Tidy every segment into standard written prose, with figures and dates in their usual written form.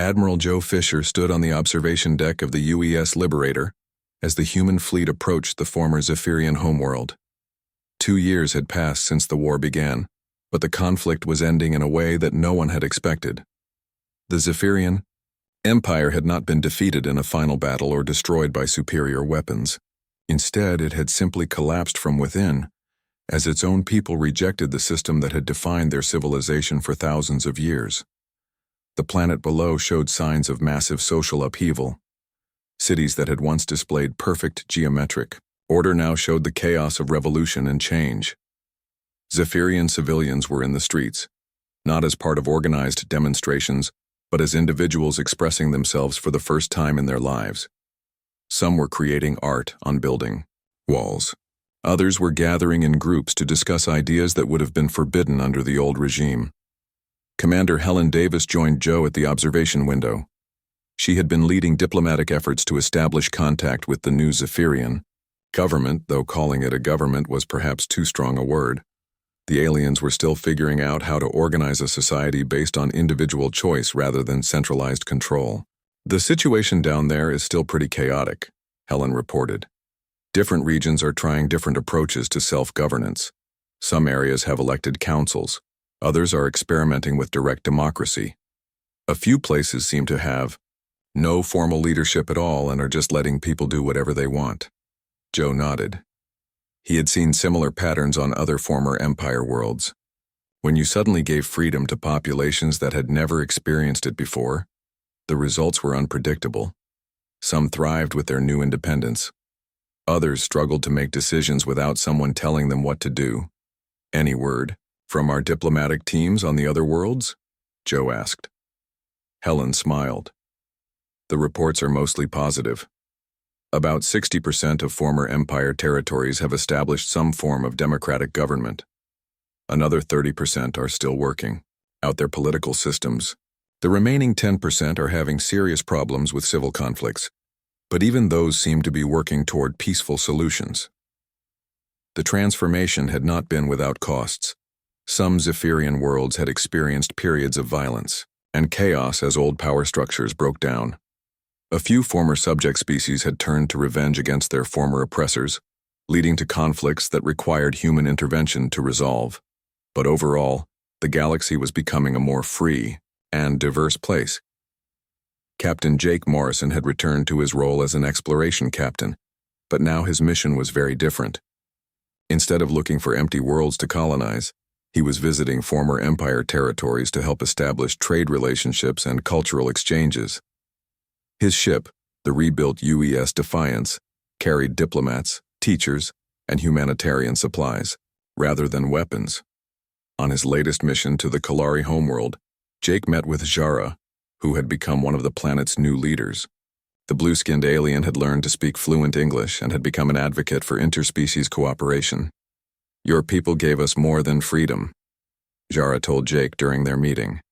Admiral Joe Fisher stood on the observation deck of the UES Liberator as the human fleet approached the former Zephyrian homeworld. 2 years had passed since the war began, but the conflict was ending in a way that no one had expected. The Zephyrian Empire had not been defeated in a final battle or destroyed by superior weapons. Instead, it had simply collapsed from within, as its own people rejected the system that had defined their civilization for thousands of years. The planet below showed signs of massive social upheaval. Cities that had once displayed perfect geometric order now showed the chaos of revolution and change. Zephyrian civilians were in the streets, not as part of organized demonstrations, but as individuals expressing themselves for the first time in their lives. Some were creating art on building walls. Others were gathering in groups to discuss ideas that would have been forbidden under the old regime. Commander Helen Davis joined Joe at the observation window. She had been leading diplomatic efforts to establish contact with the new Zephyrian government, though calling it a government was perhaps too strong a word. The aliens were still figuring out how to organize a society based on individual choice rather than centralized control. The situation down there is still pretty chaotic, Helen reported. Different regions are trying different approaches to self-governance. Some areas have elected councils. Others are experimenting with direct democracy. A few places seem to have no formal leadership at all and are just letting people do whatever they want. Joe nodded. He had seen similar patterns on other former Empire worlds. When you suddenly gave freedom to populations that had never experienced it before, the results were unpredictable. Some thrived with their new independence. Others struggled to make decisions without someone telling them what to do. Any word from our diplomatic teams on the other worlds? Joe asked. Helen smiled. The reports are mostly positive. About 60% of former Empire territories have established some form of democratic government. Another 30% are still working out their political systems. The remaining 10% are having serious problems with civil conflicts, but even those seem to be working toward peaceful solutions. The transformation had not been without costs. Some Zephyrian worlds had experienced periods of violence and chaos as old power structures broke down. A few former subject species had turned to revenge against their former oppressors, leading to conflicts that required human intervention to resolve. But overall, the galaxy was becoming a more free and diverse place. Captain Jake Morrison had returned to his role as an exploration captain, but now his mission was very different. Instead of looking for empty worlds to colonize, he was visiting former Empire territories to help establish trade relationships and cultural exchanges. His ship, the rebuilt UES Defiance, carried diplomats, teachers, and humanitarian supplies, rather than weapons. On his latest mission to the Kalari homeworld, Jake met with Jara, who had become one of the planet's new leaders. The blue-skinned alien had learned to speak fluent English and had become an advocate for interspecies cooperation. "Your people gave us more than freedom," Jara told Jake during their meeting.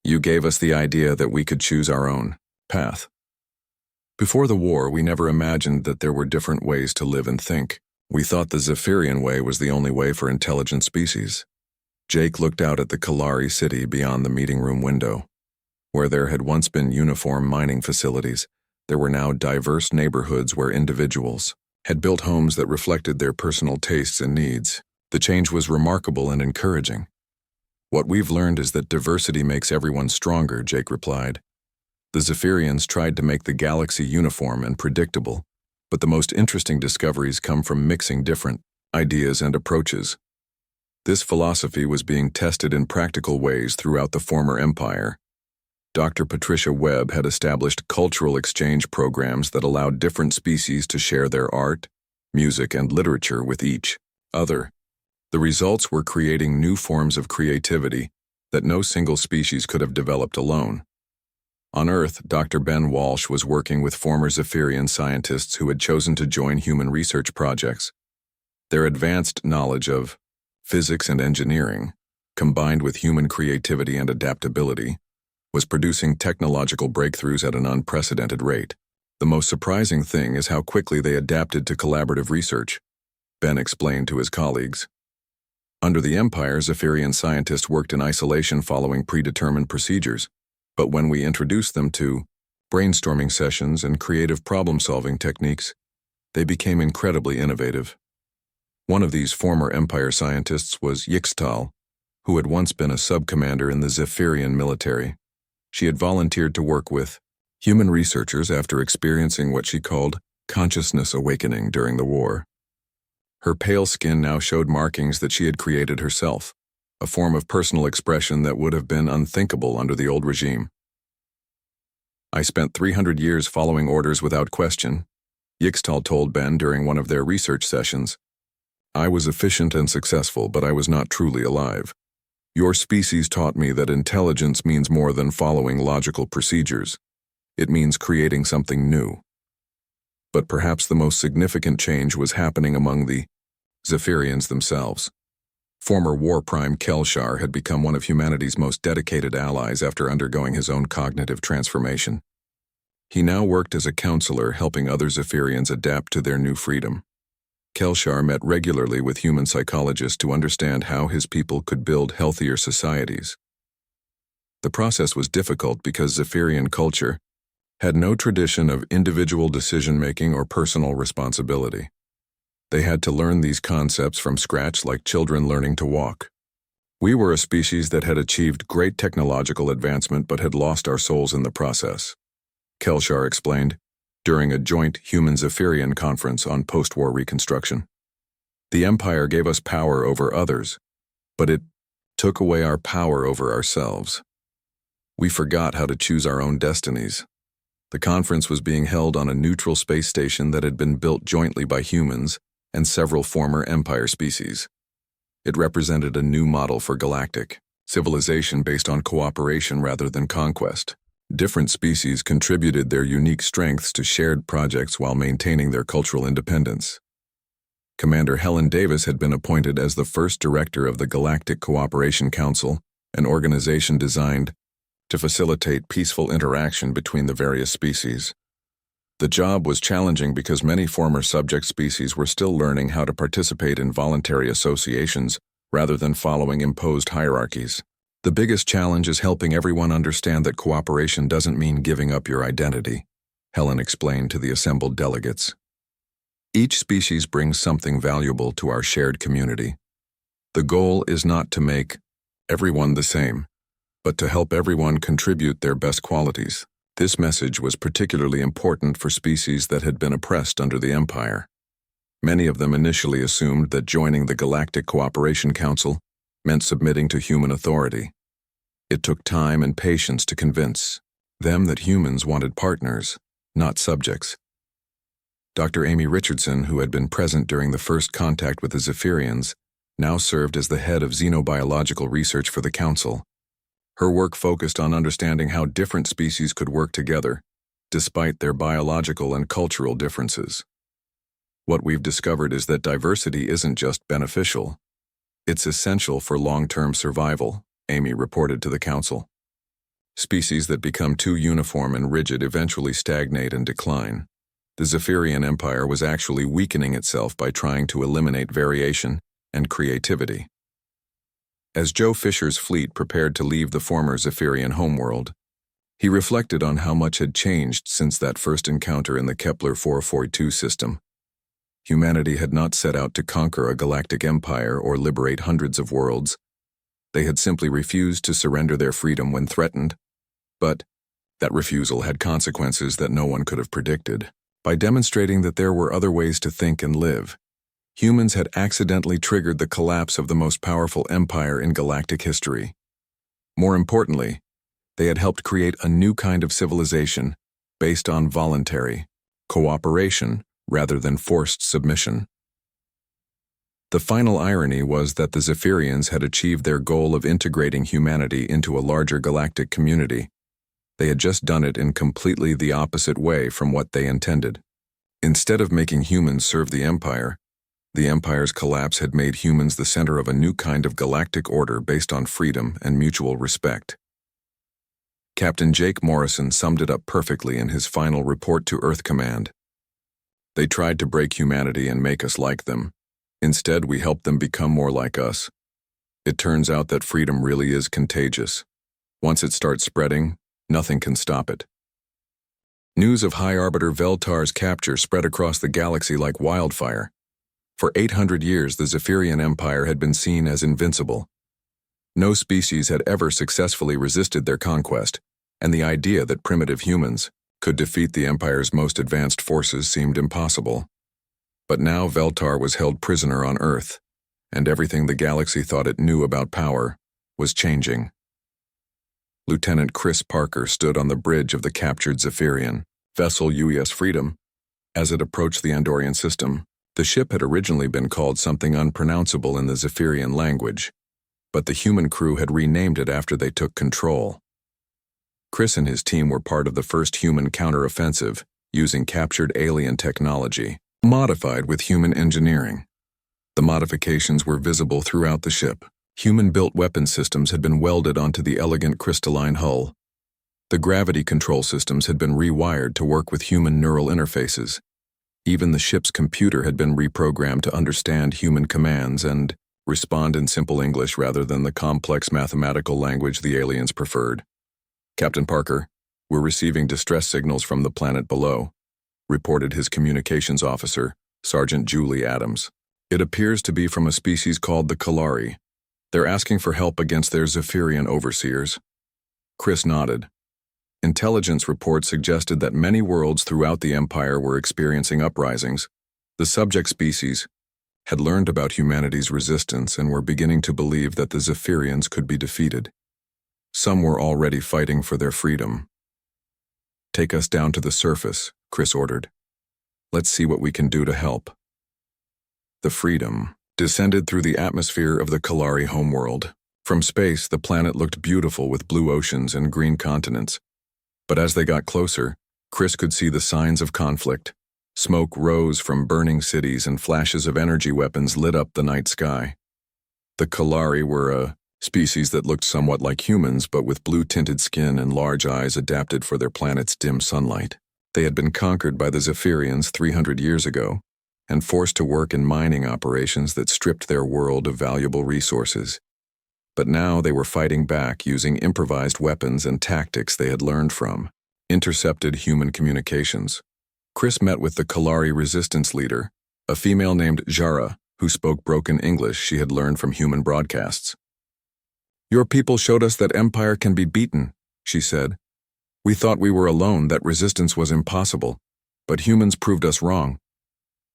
"You gave us the idea that we could choose our own path. Before the war, we never imagined that there were different ways to live and think. We thought the Zephyrian way was the only way for intelligent species." Jake looked out at the Kalari city beyond the meeting room window. Where there had once been uniform mining facilities, there were now diverse neighborhoods where individuals had built homes that reflected their personal tastes and needs. The change was remarkable and encouraging. "What we've learned is that diversity makes everyone stronger," Jake replied. The Zephyrians tried to make the galaxy uniform and predictable, but the most interesting discoveries come from mixing different ideas and approaches. This philosophy was being tested in practical ways throughout the former Empire. Dr. Patricia Webb had established cultural exchange programs that allowed different species to share their art, music, and literature with each other. The results were creating new forms of creativity that no single species could have developed alone. On Earth, Dr. Ben Walsh was working with former Zephyrian scientists who had chosen to join human research projects. Their advanced knowledge of physics and engineering, combined with human creativity and adaptability, was producing technological breakthroughs at an unprecedented rate. The most surprising thing is how quickly they adapted to collaborative research, Ben explained to his colleagues. Under the Empire, Zephyrian scientists worked in isolation following predetermined procedures. But when we introduced them to brainstorming sessions and creative problem-solving techniques, they became incredibly innovative. One of these former Empire scientists was Yixtal, who had once been a sub-commander in the Zephyrian military. She had volunteered to work with human researchers after experiencing what she called consciousness awakening during the war. Her pale skin now showed markings that she had created herself, a form of personal expression that would have been unthinkable under the old regime. "I spent 300 years following orders without question," Yixtal told Ben during one of their research sessions. "I was efficient and successful, but I was not truly alive. Your species taught me that intelligence means more than following logical procedures. It means creating something new." But perhaps the most significant change was happening among the Zephyrians themselves. Former War Prime Kelshar had become one of humanity's most dedicated allies after undergoing his own cognitive transformation. He now worked as a counselor helping other Zephyrians adapt to their new freedom. Kelshar met regularly with human psychologists to understand how his people could build healthier societies. The process was difficult because Zephyrian culture had no tradition of individual decision-making or personal responsibility. They had to learn these concepts from scratch like children learning to walk. "We were a species that had achieved great technological advancement but had lost our souls in the process," Kelshar explained during a joint human-Zephyrian conference on post-war reconstruction. "The Empire gave us power over others, but it took away our power over ourselves. We forgot how to choose our own destinies." The conference was being held on a neutral space station that had been built jointly by humans and several former Empire species. It represented a new model for galactic civilization based on cooperation rather than conquest. Different species contributed their unique strengths to shared projects while maintaining their cultural independence. Commander Helen Davis had been appointed as the first director of the Galactic Cooperation Council, an organization designed to facilitate peaceful interaction between the various species. The job was challenging because many former subject species were still learning how to participate in voluntary associations rather than following imposed hierarchies. "The biggest challenge is helping everyone understand that cooperation doesn't mean giving up your identity," Helen explained to the assembled delegates. "Each species brings something valuable to our shared community. The goal is not to make everyone the same, but to help everyone contribute their best qualities." This message was particularly important for species that had been oppressed under the Empire. Many of them initially assumed that joining the Galactic Cooperation Council meant submitting to human authority. It took time and patience to convince them that humans wanted partners, not subjects. Dr. Amy Richardson, who had been present during the first contact with the Zephyrians, now served as the head of xenobiological research for the Council. Her work focused on understanding how different species could work together, despite their biological and cultural differences. "What we've discovered is that diversity isn't just beneficial. It's essential for long-term survival," Amy reported to the Council. "Species that become too uniform and rigid eventually stagnate and decline. The Zephyrian Empire was actually weakening itself by trying to eliminate variation and creativity." As Joe Fisher's fleet prepared to leave the former Zephyrian homeworld, he reflected on how much had changed since that first encounter in the Kepler 442 system. Humanity had not set out to conquer a galactic empire or liberate hundreds of worlds. They had simply refused to surrender their freedom when threatened, but that refusal had consequences that no one could have predicted. By demonstrating that there were other ways to think and live, humans had accidentally triggered the collapse of the most powerful empire in galactic history. More importantly, they had helped create a new kind of civilization based on voluntary cooperation rather than forced submission. The final irony was that the Zephyrians had achieved their goal of integrating humanity into a larger galactic community. They had just done it in completely the opposite way from what they intended. Instead of making humans serve the Empire's collapse had made humans the center of a new kind of galactic order based on freedom and mutual respect. Captain Jake Morrison summed it up perfectly in his final report to Earth Command. "They tried to break humanity and make us like them. Instead, we helped them become more like us. It turns out that freedom really is contagious. Once it starts spreading, Nothing can stop it. News of High Arbiter Veltar's capture spread across the galaxy like wildfire. For 800 years, the Zephyrian Empire had been seen as invincible. No species had ever successfully resisted their conquest, and the idea that primitive humans could defeat the Empire's most advanced forces seemed impossible. But now Veltar was held prisoner on Earth, and everything the galaxy thought it knew about power was changing. Lieutenant Chris Parker stood on the bridge of the captured Zephyrian vessel UES Freedom. As it approached the Andorian system, the ship had originally been called something unpronounceable in the Zephyrian language, but the human crew had renamed it after they took control. Chris and his team were part of the first human counteroffensive, using captured alien technology, modified with human engineering. The modifications were visible throughout the ship. Human-built weapon systems had been welded onto the elegant crystalline hull. The gravity control systems had been rewired to work with human neural interfaces. Even the ship's computer had been reprogrammed to understand human commands and respond in simple English rather than the complex mathematical language the aliens preferred. "Captain Parker, we're receiving distress signals from the planet below," reported his communications officer, Sergeant Julie Adams. "It appears to be from a species called the Kalari. They're asking for help against their Zephyrian overseers." Chris nodded. Intelligence reports suggested that many worlds throughout the Empire were experiencing uprisings. The subject species had learned about humanity's resistance and were beginning to believe that the Zephyrians could be defeated. Some were already fighting for their freedom. "Take us down to the surface," Chris ordered. "Let's see what we can do to help." The Freedom descended through the atmosphere of the Kalari homeworld. From space, the planet looked beautiful with blue oceans and green continents. But as they got closer, Chris could see the signs of conflict. Smoke rose from burning cities and flashes of energy weapons lit up the night sky. The Kalari were a species that looked somewhat like humans, but with blue-tinted skin and large eyes adapted for their planet's dim sunlight. They had been conquered by the Zephyrians 300 years ago and forced to work in mining operations that stripped their world of valuable resources. But now they were fighting back using improvised weapons and tactics they had learned from intercepted human communications. Chris met with the Kalari resistance leader, a female named Jara, who spoke broken English she had learned from human broadcasts. "Your people showed us that Empire can be beaten," she said. "We thought we were alone, that resistance was impossible, but humans proved us wrong."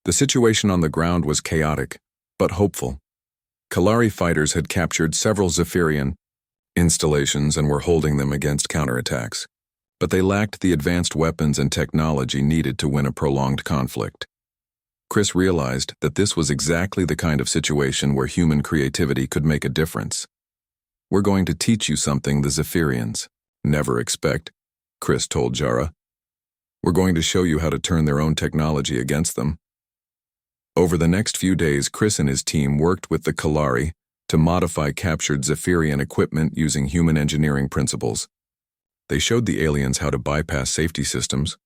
The situation on the ground was chaotic, but hopeful. Kalari fighters had captured several Zephyrian installations and were holding them against counterattacks, but they lacked the advanced weapons and technology needed to win a prolonged conflict. Chris realized that this was exactly the kind of situation where human creativity could make a difference. "We're going to teach you something the Zephyrians never expect," Chris told Jara. "We're going to show you how to turn their own technology against them." Over the next few days, Chris and his team worked with the Kalari to modify captured Zephyrian equipment using human engineering principles. They showed the aliens how to bypass safety systems,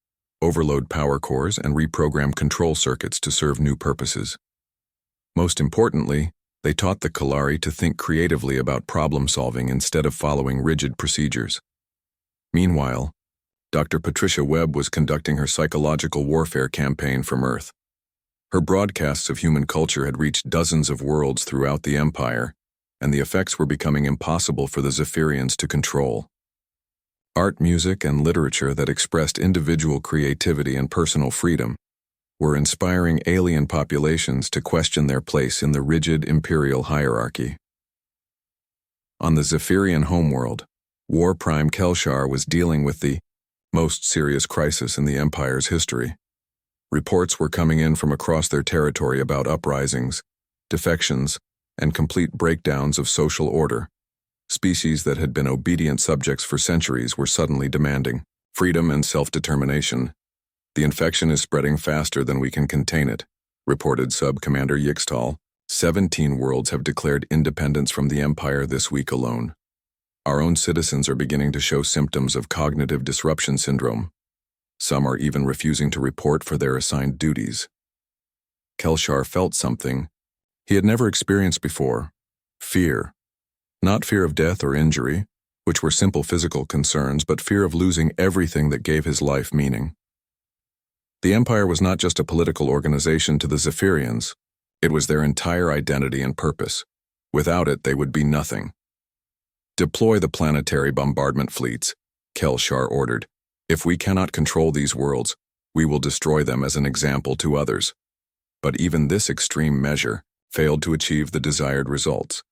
overload power cores, and reprogram control circuits to serve new purposes. Most importantly, they taught the Kalari to think creatively about problem-solving instead of following rigid procedures. Meanwhile, Dr. Patricia Webb was conducting her psychological warfare campaign from Earth. Her broadcasts of human culture had reached dozens of worlds throughout the Empire, and the effects were becoming impossible for the Zephyrians to control. Art, music, and literature that expressed individual creativity and personal freedom were inspiring alien populations to question their place in the rigid imperial hierarchy. On the Zephyrian homeworld, War Prime Kelshar was dealing with the most serious crisis in the Empire's history. Reports were coming in from across their territory about uprisings, defections, and complete breakdowns of social order. Species that had been obedient subjects for centuries were suddenly demanding freedom and self-determination. "The infection is spreading faster than we can contain it," reported Sub-Commander Yixtal. 17 worlds have declared independence from the Empire this week alone. Our own citizens are beginning to show symptoms of cognitive disruption syndrome. Some are even refusing to report for their assigned duties. Kelshar felt something he had never experienced before: fear. Not fear of death or injury, which were simple physical concerns but fear of losing everything that gave his life meaning. The Empire was not just a political organization to the Zephyrians, it was their entire identity and purpose. Without it, they would be nothing. "Deploy the planetary bombardment fleets," Kelshar ordered. "If we cannot control these worlds, we will destroy them as an example to others." But even this extreme measure failed to achieve the desired results.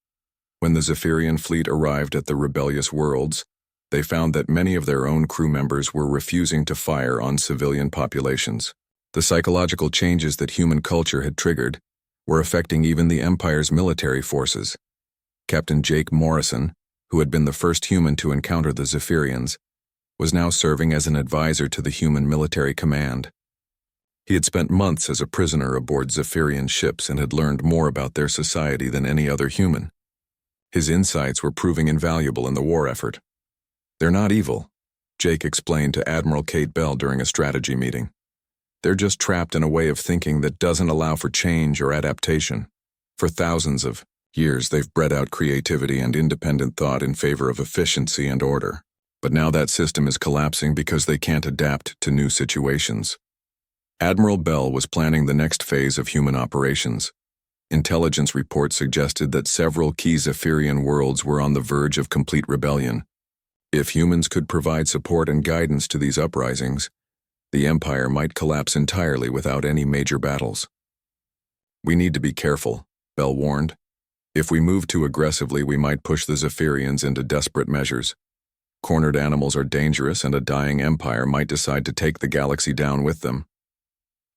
When the Zephyrian fleet arrived at the rebellious worlds, they found that many of their own crew members were refusing to fire on civilian populations. The psychological changes that human culture had triggered were affecting even the Empire's military forces. Captain Jake Morrison, who had been the first human to encounter the Zephyrians, was now serving as an advisor to the human military command. He had spent months as a prisoner aboard Zephyrian ships and had learned more about their society than any other human. His insights were proving invaluable in the war effort. "They're not evil," Jake explained to Admiral Kate Bell during a strategy meeting. "They're just trapped in a way of thinking that doesn't allow for change or adaptation. For thousands of years, they've bred out creativity and independent thought in favor of efficiency and order. But now that system is collapsing because they can't adapt to new situations." Admiral Bell was planning the next phase of human operations. Intelligence reports suggested that several key Zephyrian worlds were on the verge of complete rebellion. If humans could provide support and guidance to these uprisings, the Empire might collapse entirely without any major battles. "We need to be careful," Bell warned. "If we move too aggressively, we might push the Zephyrians into desperate measures. Cornered animals are dangerous, and a dying empire might decide to take the galaxy down with them."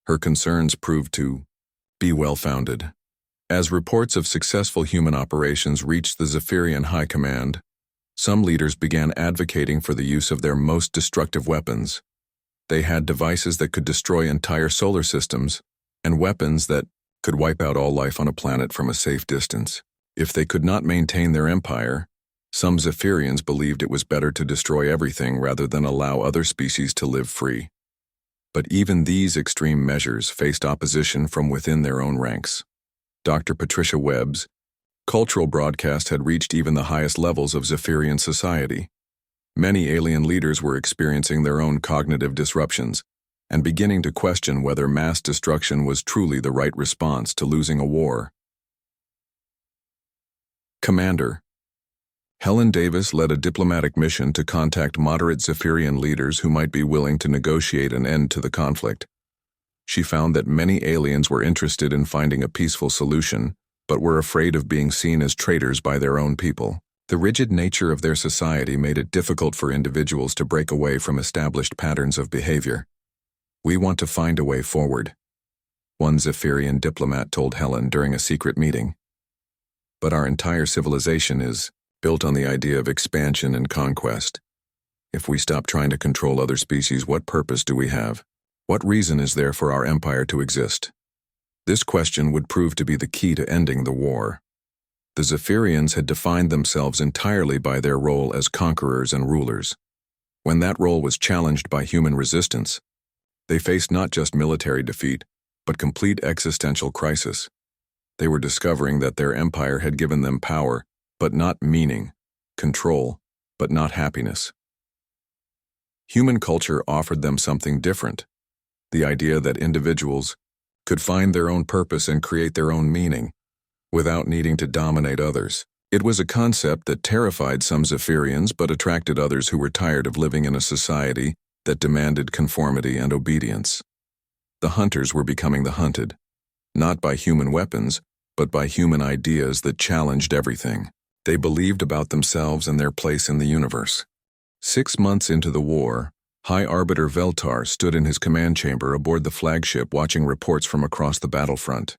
Her concerns proved to be well-founded. As reports of successful human operations reached the Zephyrian High Command, some leaders began advocating for the use of their most destructive weapons. They had devices that could destroy entire solar systems, and weapons that could wipe out all life on a planet from a safe distance. If they could not maintain their empire, some Zephyrians believed it was better to destroy everything rather than allow other species to live free. But even these extreme measures faced opposition from within their own ranks. Dr. Patricia Webb's cultural broadcast had reached even the highest levels of Zephyrian society. Many alien leaders were experiencing their own cognitive disruptions and beginning to question whether mass destruction was truly the right response to losing a war. Commander. Helen Davis led a diplomatic mission to contact moderate Zephyrian leaders who might be willing to negotiate an end to the conflict. She found that many aliens were interested in finding a peaceful solution, but were afraid of being seen as traitors by their own people. The rigid nature of their society made it difficult for individuals to break away from established patterns of behavior. "We want to find a way forward," one Zephyrian diplomat told Helen during a secret meeting. "But our entire civilization is built on the idea of expansion and conquest. If we stop trying to control other species, what purpose do we have? What reason is there for our empire to exist?" This question would prove to be the key to ending the war. The Zephyrians had defined themselves entirely by their role as conquerors and rulers. When that role was challenged by human resistance, they faced not just military defeat, but complete existential crisis. They were discovering that their empire had given them power, but not meaning, control, but not happiness. Human culture offered them something different, the idea that individuals could find their own purpose and create their own meaning, without needing to dominate others. It was a concept that terrified some Zephyrians but attracted others who were tired of living in a society that demanded conformity and obedience. The hunters were becoming the hunted, not by human weapons, but by human ideas that challenged everything they believed about themselves and their place in the universe. 6 months into the war, High Arbiter Veltar stood in his command chamber aboard the flagship watching reports from across the battlefront.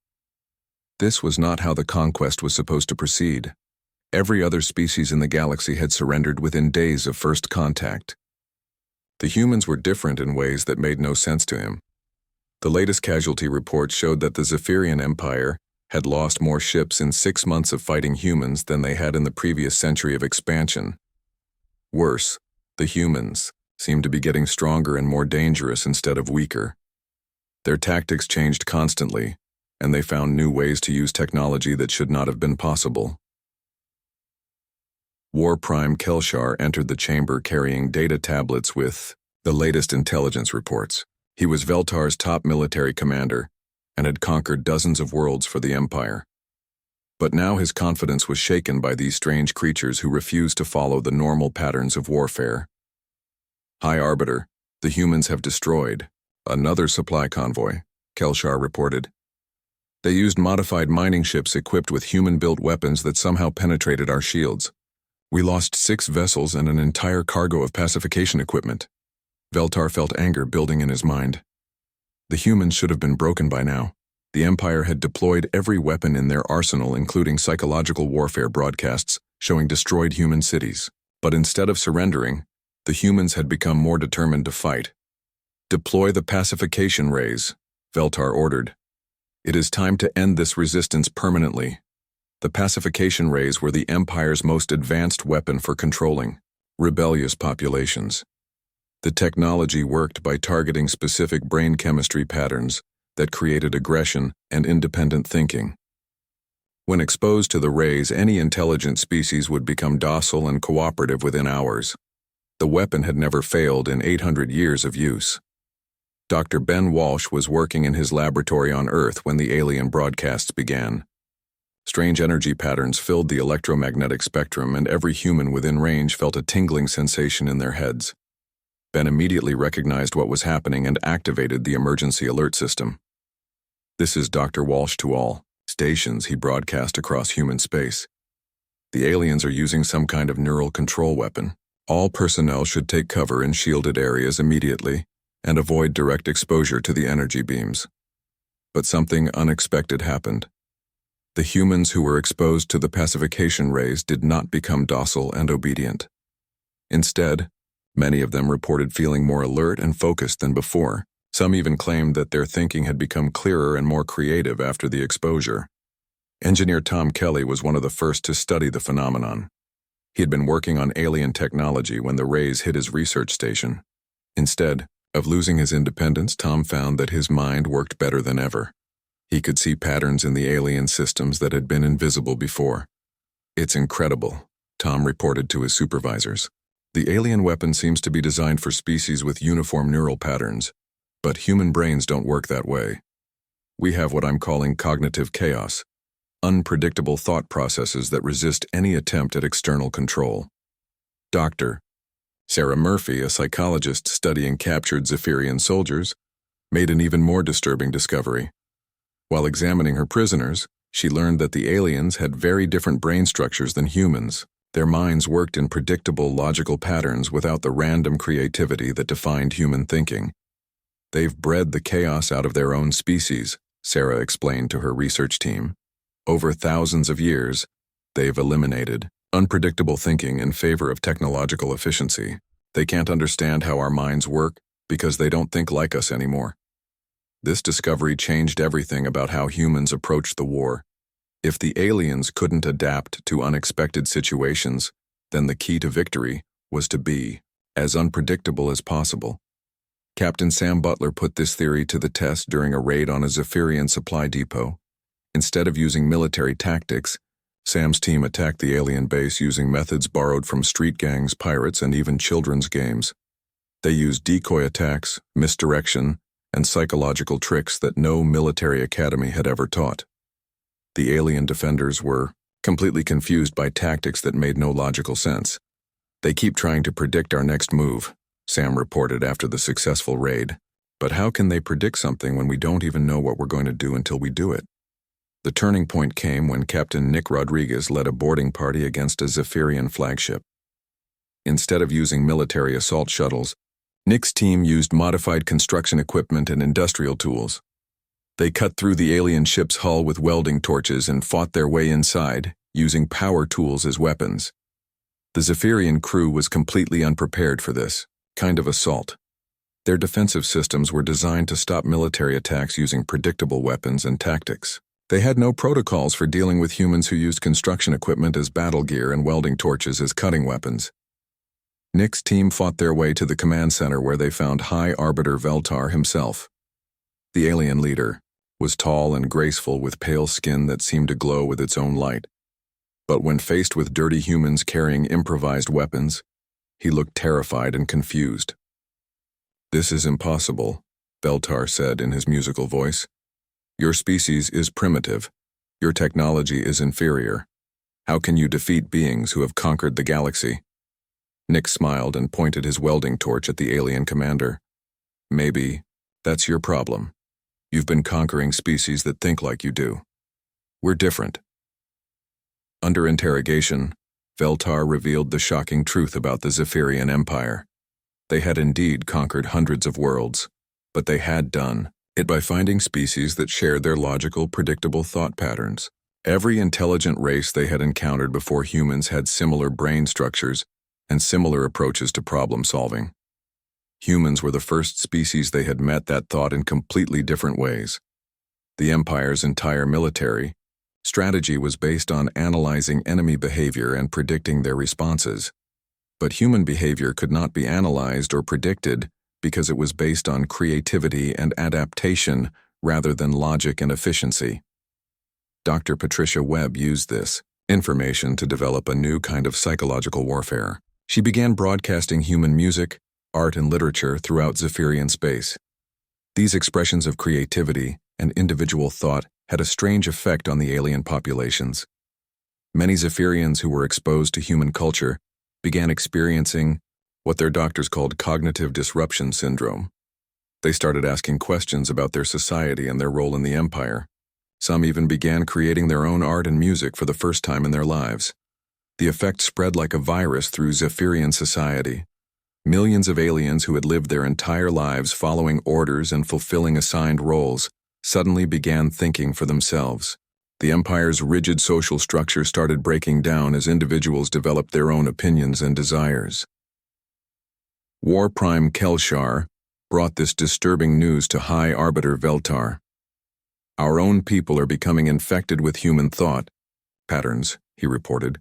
This was not how the conquest was supposed to proceed. Every other species in the galaxy had surrendered within days of first contact. The humans were different in ways that made no sense to him. The latest casualty report showed that the Zephyrian Empire had lost more ships in 6 months of fighting humans than they had in the previous century of expansion. Worse, the humans seemed to be getting stronger and more dangerous instead of weaker. Their tactics changed constantly, and they found new ways to use technology that should not have been possible. War Prime Kelshar entered the chamber carrying data tablets with the latest intelligence reports. He was Veltar's top military commander and had conquered dozens of worlds for the Empire. But now his confidence was shaken by these strange creatures who refused to follow the normal patterns of warfare. High Arbiter, the humans have destroyed another supply convoy, Kelshar reported. They used modified mining ships equipped with human-built weapons that somehow penetrated our shields. We lost 6 vessels and an entire cargo of pacification equipment. Veltar felt anger building in his mind. The humans should have been broken by now. The Empire had deployed every weapon in their arsenal, including psychological warfare broadcasts showing destroyed human cities. But instead of surrendering, the humans had become more determined to fight. Deploy the pacification rays, Veltar ordered. It is time to end this resistance permanently. The pacification rays were the Empire's most advanced weapon for controlling rebellious populations. The technology worked by targeting specific brain chemistry patterns that created aggression and independent thinking. When exposed to the rays, any intelligent species would become docile and cooperative within hours. The weapon had never failed in 800 years of use. Dr. Ben Walsh was working in his laboratory on Earth when the alien broadcasts began. Strange energy patterns filled the electromagnetic spectrum, and every human within range felt a tingling sensation in their heads. Ben immediately recognized what was happening and activated the emergency alert system. This is Dr. Walsh to all stations, he broadcast across human space. The aliens are using some kind of neural control weapon. All personnel should take cover in shielded areas immediately and avoid direct exposure to the energy beams. But something unexpected happened. The humans who were exposed to the pacification rays did not become docile and obedient. Instead, many of them reported feeling more alert and focused than before. Some even claimed that their thinking had become clearer and more creative after the exposure. Engineer Tom Kelly was one of the first to study the phenomenon. He had been working on alien technology when the rays hit his research station. Instead of losing his independence, Tom found that his mind worked better than ever. He could see patterns in the alien systems that had been invisible before. It's incredible, Tom reported to his supervisors. The alien weapon seems to be designed for species with uniform neural patterns, but human brains don't work that way. We have what I'm calling cognitive chaos, unpredictable thought processes that resist any attempt at external control. Dr. Sarah Murphy, a psychologist studying captured Zephyrian soldiers, made an even more disturbing discovery. While examining her prisoners, she learned that the aliens had very different brain structures than humans. Their minds worked in predictable, logical patterns without the random creativity that defined human thinking. They've bred the chaos out of their own species, Sarah explained to her research team. Over thousands of years, they've eliminated unpredictable thinking in favor of technological efficiency. They can't understand how our minds work because they don't think like us anymore. This discovery changed everything about how humans approached the war. If the aliens couldn't adapt to unexpected situations, then the key to victory was to be as unpredictable as possible. Captain Sam Butler put this theory to the test during a raid on a Zephyrian supply depot. Instead of using military tactics, Sam's team attacked the alien base using methods borrowed from street gangs, pirates, and even children's games. They used decoy attacks, misdirection, and psychological tricks that no military academy had ever taught. The alien defenders were completely confused by tactics that made no logical sense. They keep trying to predict our next move, Sam reported after the successful raid. But how can they predict something when we don't even know what we're going to do until we do it? The turning point came when Captain Nick Rodriguez led a boarding party against a Zephyrian flagship. Instead of using military assault shuttles, Nick's team used modified construction equipment and industrial tools. They cut through the alien ship's hull with welding torches and fought their way inside, using power tools as weapons. The Zephyrian crew was completely unprepared for this kind of assault. Their defensive systems were designed to stop military attacks using predictable weapons and tactics. They had no protocols for dealing with humans who used construction equipment as battle gear and welding torches as cutting weapons. Nick's team fought their way to the command center where they found High Arbiter Veltar himself. The alien leader was tall and graceful with pale skin that seemed to glow with its own light. But when faced with dirty humans carrying improvised weapons, he looked terrified and confused. "This is impossible," Veltar said in his musical voice. "Your species is primitive. Your technology is inferior. How can you defeat beings who have conquered the galaxy?" Nick smiled and pointed his welding torch at the alien commander. "Maybe that's your problem. You've been conquering species that think like you do. We're different." Under interrogation, Veltar revealed the shocking truth about the Zephyrian Empire. They had indeed conquered hundreds of worlds, but they had done it by finding species that shared their logical, predictable thought patterns. Every intelligent race they had encountered before humans had similar brain structures and similar approaches to problem solving. Humans were the first species they had met that thought in completely different ways. The Empire's entire military strategy was based on analyzing enemy behavior and predicting their responses. But human behavior could not be analyzed or predicted because it was based on creativity and adaptation rather than logic and efficiency. Dr. Patricia Webb used this information to develop a new kind of psychological warfare. She began broadcasting human music, art, and literature throughout Zephyrian space. These expressions of creativity and individual thought had a strange effect on the alien populations. Many Zephyrians who were exposed to human culture began experiencing what their doctors called cognitive disruption syndrome. They started asking questions about their society and their role in the Empire. Some even began creating their own art and music for the first time in their lives. The effect spread like a virus through Zephyrian society. Millions of aliens who had lived their entire lives following orders and fulfilling assigned roles suddenly began thinking for themselves. The Empire's rigid social structure started breaking down as individuals developed their own opinions and desires. War Prime Kelshar brought this disturbing news to High Arbiter Veltar. "Our own people are becoming infected with human thought patterns," he reported.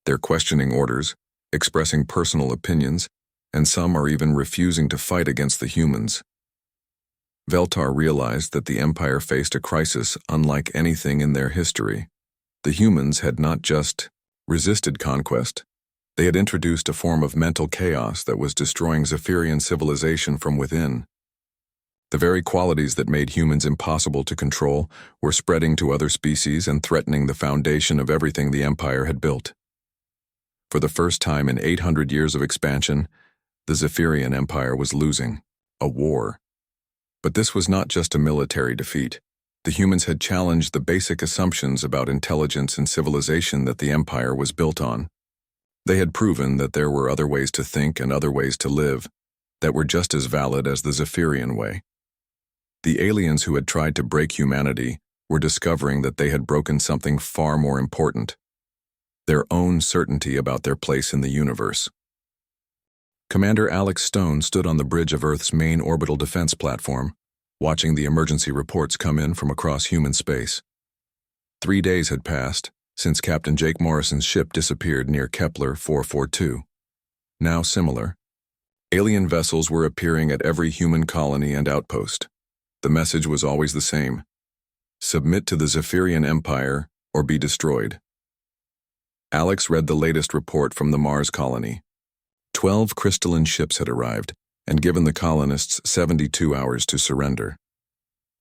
"They're questioning orders, expressing personal opinions, and some are even refusing to fight against the humans." Veltar realized that the Empire faced a crisis unlike anything in their history. The humans had not just resisted conquest, they had introduced a form of mental chaos that was destroying Zephyrian civilization from within. The very qualities that made humans impossible to control were spreading to other species and threatening the foundation of everything the Empire had built. For the first time in 800 years of expansion, the Zephyrian Empire was losing a war. But this was not just a military defeat. The humans had challenged the basic assumptions about intelligence and civilization that the Empire was built on. They had proven that there were other ways to think and other ways to live that were just as valid as the Zephyrian way. The aliens who had tried to break humanity were discovering that they had broken something far more important: their own certainty about their place in the universe. Commander Alex Stone stood on the bridge of Earth's main orbital defense platform, watching the emergency reports come in from across human space. 3 days had passed since Captain Jake Morrison's ship disappeared near Kepler 442. Now similar, alien vessels were appearing at every human colony and outpost. The message was always the same: submit to the Zephyrian Empire or be destroyed. Alex read the latest report from the Mars colony. 12 crystalline ships had arrived and given the colonists 72 hours to surrender.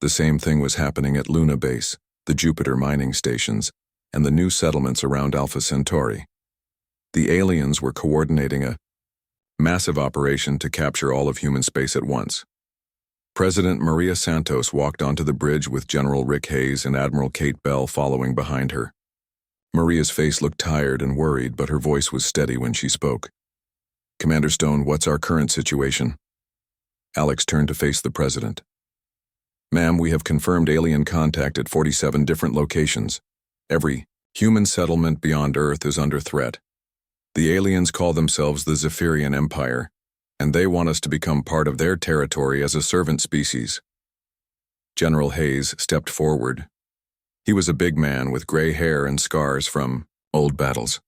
The same thing was happening at Luna Base, the Jupiter mining stations, and the new settlements around Alpha Centauri. The aliens were coordinating a massive operation to capture all of human space at once. President Maria Santos walked onto the bridge with General Rick Hayes and Admiral Kate Bell following behind her. Maria's face looked tired and worried, but her voice was steady when she spoke. "Commander Stone, what's our current situation?" Alex turned to face the president. "Ma'am, we have confirmed alien contact at 47 different locations. Every human settlement beyond Earth is under threat. The aliens call themselves the Zephyrian Empire, and they want us to become part of their territory as a servant species." General Hayes stepped forward. He was a big man with gray hair and scars from old battles.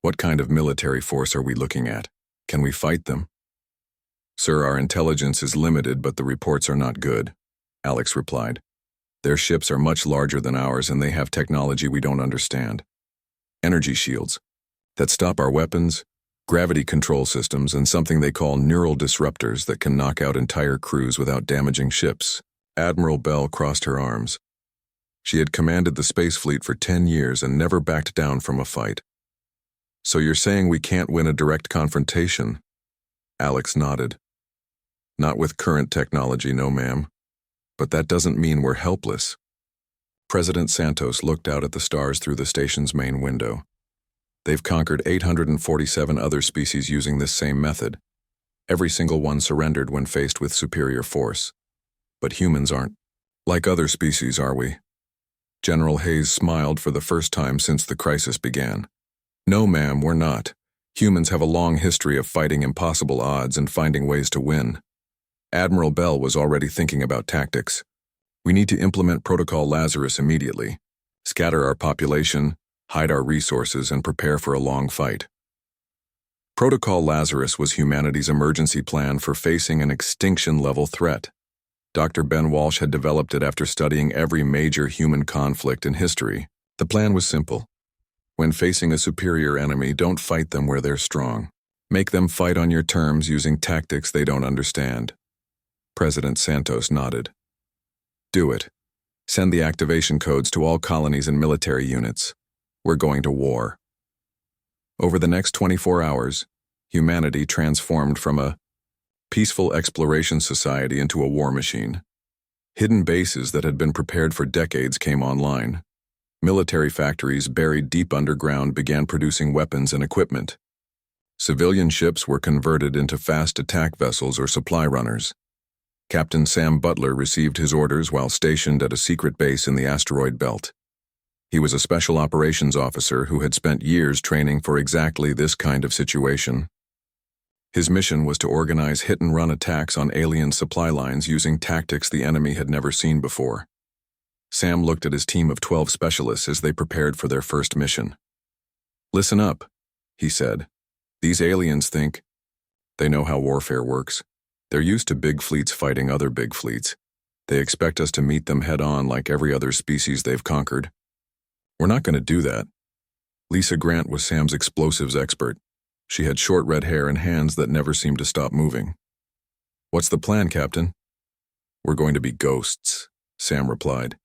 "What kind of military force are we looking at? Can we fight them?" "Sir, our intelligence is limited, but the reports are not good," Alex replied. "Their ships are much larger than ours, and they have technology we don't understand. energy shields that stop our weapons, gravity control systems, and something they call neural disruptors that can knock out entire crews without damaging ships. Admiral Bell crossed her arms. She had commanded the space fleet for 10 years and never backed down from a fight. So you're saying we can't win a direct confrontation? Alex nodded. Not with current technology, no ma'am. But that doesn't mean we're helpless. President Santos looked out at the stars through the station's main window. They've conquered 847 other species using this same method. Every single one surrendered when faced with superior force. But humans aren't like other species, are we? General Hayes smiled for the first time since the crisis began. No, ma'am, we're not. Humans have a long history of fighting impossible odds and finding ways to win. Admiral Bell was already thinking about tactics. We need to implement Protocol Lazarus immediately, scatter our population, hide our resources, and prepare for a long fight. Protocol Lazarus was humanity's emergency plan for facing an extinction-level threat. Dr. Ben Walsh had developed it after studying every major human conflict in history. The plan was simple. When facing a superior enemy, don't fight them where they're strong. Make them fight on your terms using tactics they don't understand. President Santos nodded. Do it. Send the activation codes to all colonies and military units. We're going to war. Over the next 24 hours, humanity transformed from a peaceful exploration society into a war machine. Hidden bases that had been prepared for decades came online. Military factories buried deep underground began producing weapons and equipment. Civilian ships were converted into fast attack vessels or supply runners. Captain Sam Butler received his orders while stationed at a secret base in the asteroid belt. He was a special operations officer who had spent years training for exactly this kind of situation. His mission was to organize hit-and-run attacks on alien supply lines using tactics the enemy had never seen before. Sam looked at his team of 12 specialists as they prepared for their first mission. Listen up, he said. These aliens think they know how warfare works. They're used to big fleets fighting other big fleets. They expect us to meet them head-on like every other species they've conquered. We're not going to do that. Lisa Grant was Sam's explosives expert. She had short red hair and hands that never seemed to stop moving. What's the plan, Captain? We're going to be ghosts, Sam replied.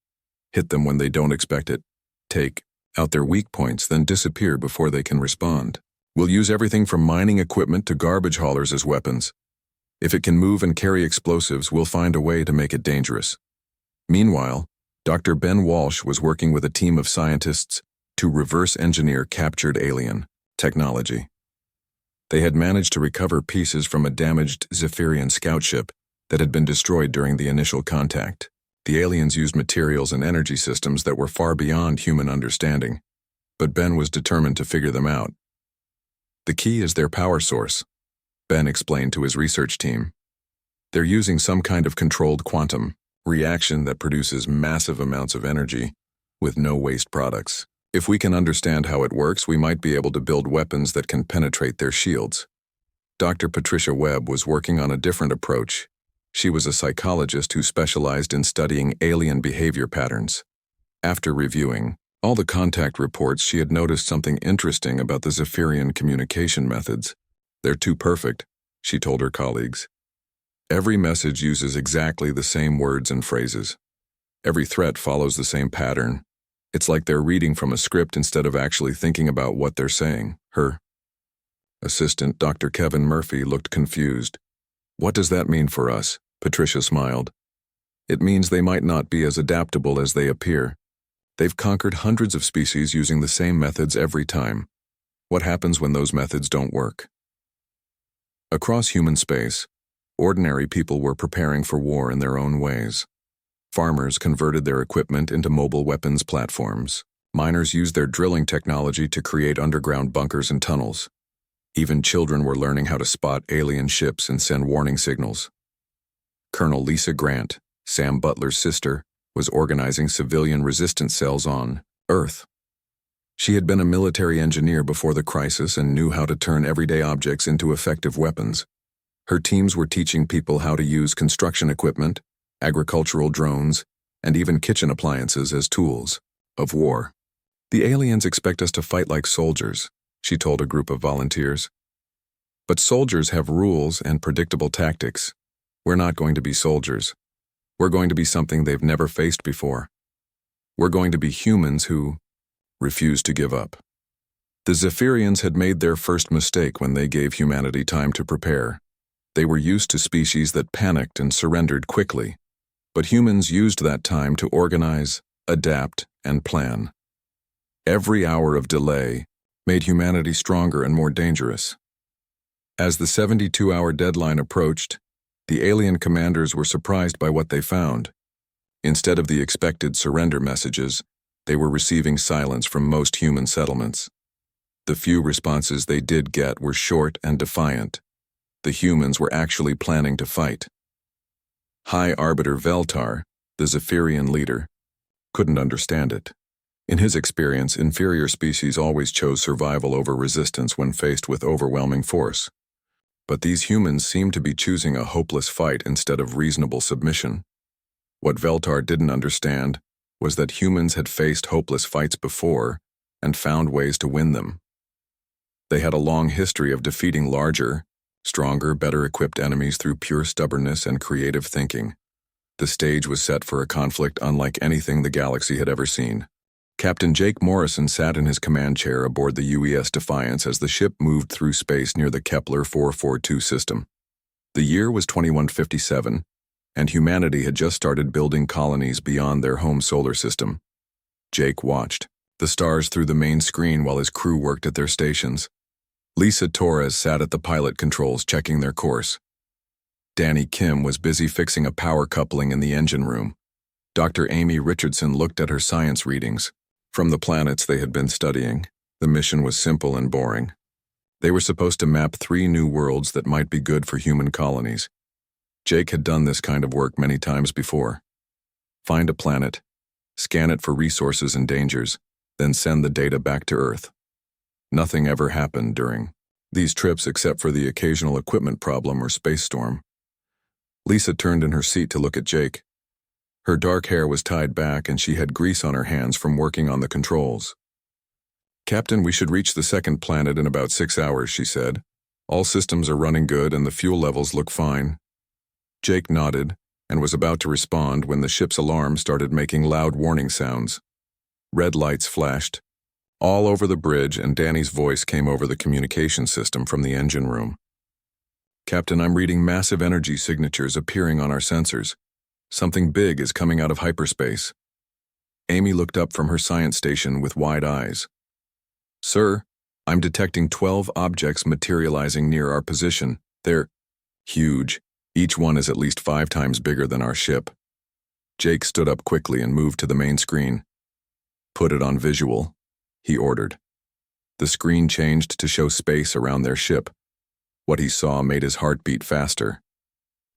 Hit them when they don't expect it. Take out their weak points, then disappear before they can respond. We'll use everything from mining equipment to garbage haulers as weapons. If it can move and carry explosives, we'll find a way to make it dangerous. Meanwhile, Dr. Ben Walsh was working with a team of scientists to reverse engineer captured alien technology. They had managed to recover pieces from a damaged Zephyrian scout ship that had been destroyed during the initial contact. The aliens used materials and energy systems that were far beyond human understanding, but Ben was determined to figure them out. The key is their power source, Ben explained to his research team. They're using some kind of controlled quantum reaction that produces massive amounts of energy with no waste products. If we can understand how it works, we might be able to build weapons that can penetrate their shields. Dr. Patricia Webb was working on a different approach. She was a psychologist who specialized in studying alien behavior patterns. After reviewing all the contact reports, she had noticed something interesting about the Zephyrian communication methods. They're too perfect, she told her colleagues. Every message uses exactly the same words and phrases. Every threat follows the same pattern. It's like they're reading from a script instead of actually thinking about what they're saying. Her assistant, Dr. Kevin Murphy, looked confused. What does that mean for us? Patricia smiled. It means they might not be as adaptable as they appear. They've conquered hundreds of species using the same methods every time. What happens when those methods don't work? Across human space, ordinary people were preparing for war in their own ways. Farmers converted their equipment into mobile weapons platforms. Miners used their drilling technology to create underground bunkers and tunnels. Even children were learning how to spot alien ships and send warning signals. Colonel Lisa Grant, Sam Butler's sister, was organizing civilian resistance cells on Earth. She had been a military engineer before the crisis and knew how to turn everyday objects into effective weapons. Her teams were teaching people how to use construction equipment, agricultural drones, and even kitchen appliances as tools of war. The aliens expect us to fight like soldiers, she told a group of volunteers. But soldiers have rules and predictable tactics. We're not going to be soldiers. We're going to be something they've never faced before. We're going to be humans who refuse to give up. The Zephyrians had made their first mistake when they gave humanity time to prepare. They were used to species that panicked and surrendered quickly, but humans used that time to organize, adapt, and plan. Every hour of delay made humanity stronger and more dangerous. As the 72-hour deadline approached, the alien commanders were surprised by what they found. Instead of the expected surrender messages, they were receiving silence from most human settlements. The few responses they did get were short and defiant. The humans were actually planning to fight. High Arbiter Veltar, the Zephyrian leader, couldn't understand it. In his experience, inferior species always chose survival over resistance when faced with overwhelming force. But these humans seemed to be choosing a hopeless fight instead of reasonable submission. What Veltar didn't understand was that humans had faced hopeless fights before and found ways to win them. They had a long history of defeating larger, stronger, better-equipped enemies through pure stubbornness and creative thinking. The stage was set for a conflict unlike anything the galaxy had ever seen. Captain Jake Morrison sat in his command chair aboard the UES Defiance as the ship moved through space near the Kepler 442 system. The year was 2157, and humanity had just started building colonies beyond their home solar system. Jake watched the stars through the main screen while his crew worked at their stations. Lisa Torres sat at the pilot controls checking their course. Danny Kim was busy fixing a power coupling in the engine room. Dr. Amy Richardson looked at her science readings. From the planets they had been studying, the mission was simple and boring. They were supposed to map 3 new worlds that might be good for human colonies. Jake had done this kind of work many times before. Find a planet, scan it for resources and dangers, then send the data back to Earth. Nothing ever happened during these trips except for the occasional equipment problem or space storm. Lisa turned in her seat to look at Jake. Her dark hair was tied back and she had grease on her hands from working on the controls. "Captain, we should reach the second planet in about 6 hours," she said. "All systems are running good and the fuel levels look fine." Jake nodded and was about to respond when the ship's alarm started making loud warning sounds. Red lights flashed all over the bridge and Danny's voice came over the communication system from the engine room. "Captain, I'm reading massive energy signatures appearing on our sensors. Something big is coming out of hyperspace." Amy looked up from her science station with wide eyes. "Sir, I'm detecting 12 objects materializing near our position. They're huge. Each one is at least 5 times bigger than our ship." Jake stood up quickly and moved to the main screen. "Put it on visual," he ordered. The screen changed to show space around their ship. What he saw made his heart beat faster.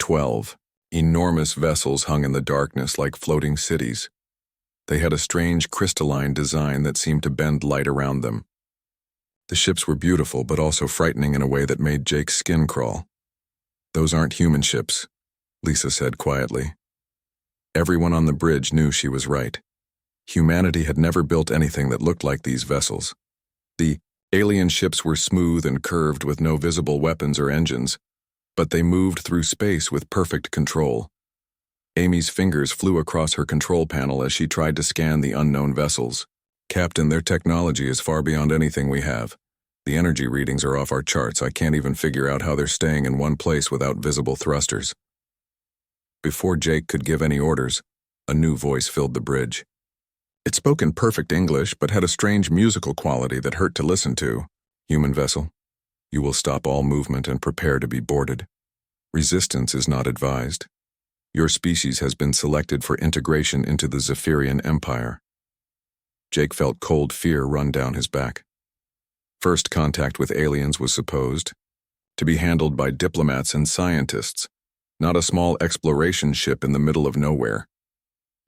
12 enormous vessels hung in the darkness like floating cities. They had a strange crystalline design that seemed to bend light around them. The ships were beautiful but also frightening in a way that made Jake's skin crawl. "Those aren't human ships," Lisa said quietly. Everyone on the bridge knew she was right. Humanity had never built anything that looked like these vessels. The alien ships were smooth and curved with no visible weapons or engines, but they moved through space with perfect control. Amy's fingers flew across her control panel as she tried to scan the unknown vessels. "Captain, their technology is far beyond anything we have. The energy readings are off our charts. I can't even figure out how they're staying in one place without visible thrusters." Before Jake could give any orders, a new voice filled the bridge. It spoke in perfect English but had a strange musical quality that hurt to listen to. "Human vessel, you will stop all movement and prepare to be boarded. Resistance is not advised. Your species has been selected for integration into the Zephyrian Empire." Jake felt cold fear run down his back. First contact with aliens was supposed to be handled by diplomats and scientists, not a small exploration ship in the middle of nowhere.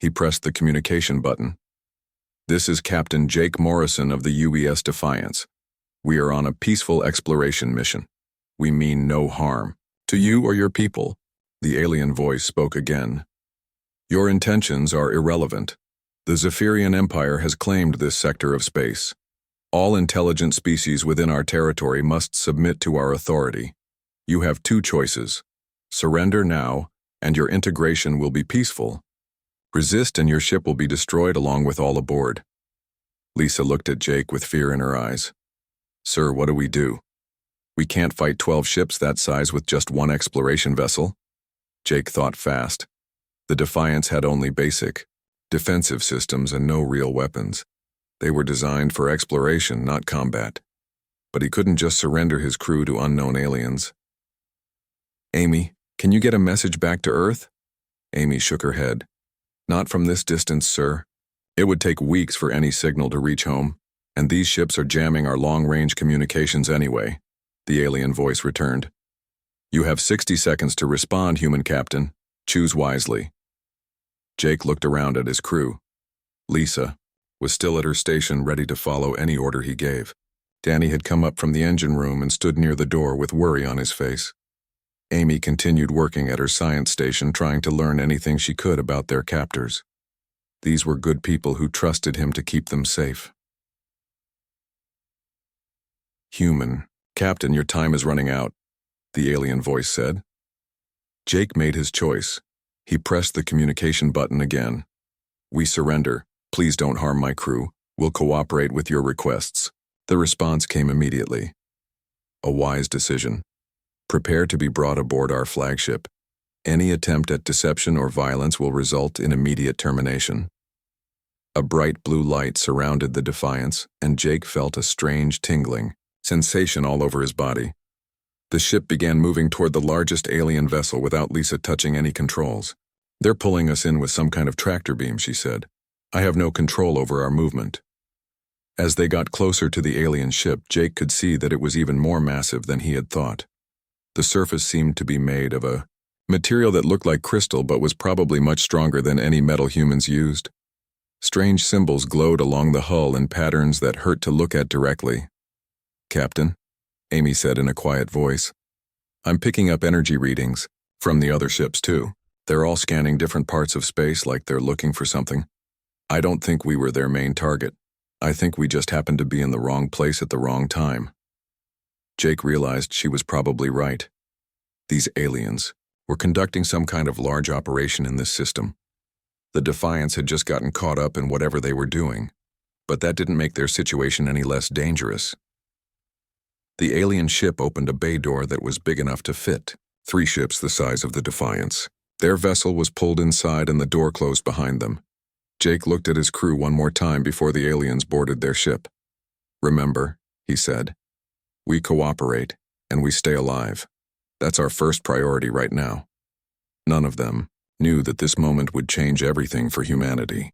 He pressed the communication button. "This is Captain Jake Morrison of the UES Defiance. We are on a peaceful exploration mission. We mean no harm to you or your people." The alien voice spoke again. "Your intentions are irrelevant. The Zephyrian Empire has claimed this sector of space. All intelligent species within our territory must submit to our authority. You have two choices. Surrender now, and your integration will be peaceful. Resist and your ship will be destroyed along with all aboard. Lisa looked at Jake with fear in her eyes. Sir, what do we do? We can't fight 12 ships that size with just one exploration vessel. Jake thought fast. The Defiance had only basic, defensive systems and no real weapons. They were designed for exploration, not combat. But he couldn't just surrender his crew to unknown aliens. Amy, can you get a message back to Earth? Amy shook her head. Not from this distance, sir. It would take weeks for any signal to reach home, and these ships are jamming our long-range communications anyway, the alien voice returned. You have 60 seconds to respond, human captain. Choose wisely. Jake looked around at his crew. Lisa was still at her station, ready to follow any order he gave. Danny had come up from the engine room and stood near the door with worry on his face. Amy continued working at her science station, trying to learn anything she could about their captors. These were good people who trusted him to keep them safe. Human, Captain, your time is running out, the alien voice said. Jake made his choice. He pressed the communication button again. We surrender. Please don't harm my crew. We'll cooperate with your requests. The response came immediately. A wise decision. Prepare to be brought aboard our flagship. Any attempt at deception or violence will result in immediate termination. A bright blue light surrounded the Defiance, and Jake felt a strange tingling sensation all over his body. The ship began moving toward the largest alien vessel without Lisa touching any controls. They're pulling us in with some kind of tractor beam, she said. I have no control over our movement. As they got closer to the alien ship, Jake could see that it was even more massive than he had thought. The surface seemed to be made of a material that looked like crystal but was probably much stronger than any metal humans used. Strange symbols glowed along the hull in patterns that hurt to look at directly. Captain, Amy said in a quiet voice. I'm picking up energy readings from the other ships too. They're all scanning different parts of space like they're looking for something. I don't think we were their main target. I think we just happened to be in the wrong place at the wrong time. Jake realized she was probably right. These aliens were conducting some kind of large operation in this system. The Defiance had just gotten caught up in whatever they were doing, but that didn't make their situation any less dangerous. The alien ship opened a bay door that was big enough to fit 3 ships the size of the Defiance. Their vessel was pulled inside and the door closed behind them. Jake looked at his crew one more time before the aliens boarded their ship. Remember, he said, we cooperate and we stay alive. That's our first priority right now. None of them knew that this moment would change everything for humanity.